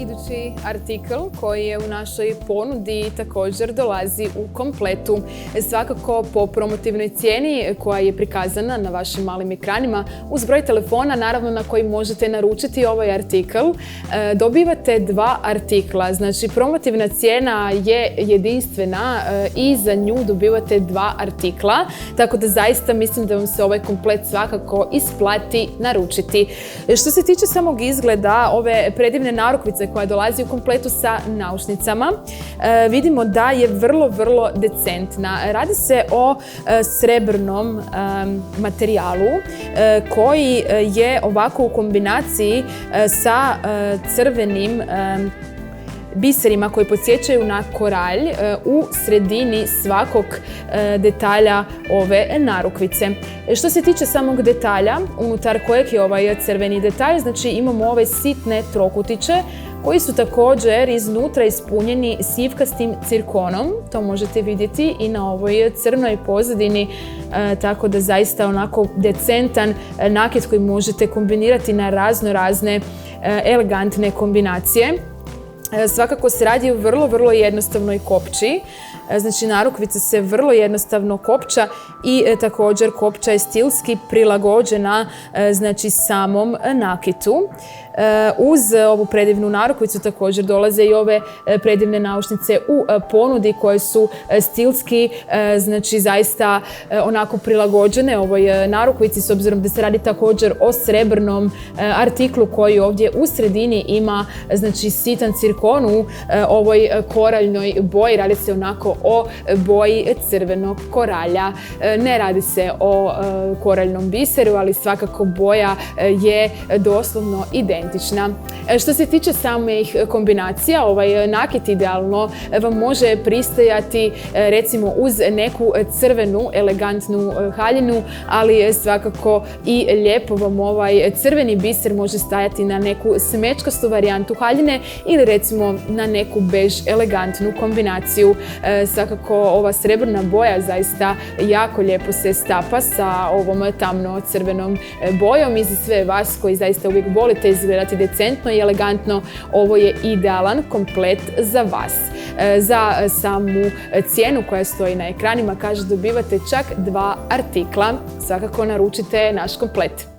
Idući artikl koji je u našoj ponudi također dolazi u kompletu. Svakako po promotivnoj cijeni koja je prikazana na vašim malim ekranima uz broj telefona naravno na koji možete naručiti ovaj artikl. Dobivate dva artikla, znači promotivna cijena je jedinstvena i za nju dobivate dva artikla, tako da zaista mislim da vam se ovaj komplet svakako isplati naručiti. Što se tiče samog izgleda ove predivne narukvice koja dolazi u kompletu sa naušnicama, vidimo da je vrlo decentna. Radi se o srebrnom materijalu koji je ovako u kombinaciji sa crvenim biserima koji podsjećaju na koralj u sredini svakog detalja ove narukvice. Što se tiče samog detalja, unutar kojeg je ovaj crveni detalj, znači imamo ove sitne trokutiće koji su također iznutra ispunjeni sivkastim cirkonom. To možete vidjeti i na ovoj crnoj pozadini, tako da zaista onako decentan nakit koji možete kombinirati na razne elegantne kombinacije. Svakako se radi o vrlo jednostavnoj kopči. Znači narukvica se vrlo jednostavno kopča i također kopča je stilski prilagođena znači samom nakitu. Uz ovu predivnu narukvicu također dolaze i ove predivne naušnice u ponudi koje su stilski, znači zaista onako prilagođene ovoj narukvici s obzirom da se radi također o srebrnom artiklu koji ovdje u sredini ima znači sitan cirkon u ovoj koraljnoj boji. Radi se onako o boji crvenog koralja. Ne radi se o koraljnom biseru, ali svakako boja je doslovno identična. Što se tiče samih kombinacija, ovaj nakit idealno vam može pristajati recimo uz neku crvenu elegantnu haljinu, ali svakako i lijepo vam ovaj crveni biser može stajati na neku smečkastu varijantu haljine ili recimo na neku bež elegantnu kombinaciju. Svakako ova srebrna boja zaista jako lijepo se stapa sa ovom tamno crvenom bojom i za sve vas koji zaista uvijek volite izgledati decentno i elegantno, ovo je idealan komplet za vas. Za samu cijenu koja stoji na ekranima, kaže, dobivate čak dva artikla. Svakako naručite naš komplet.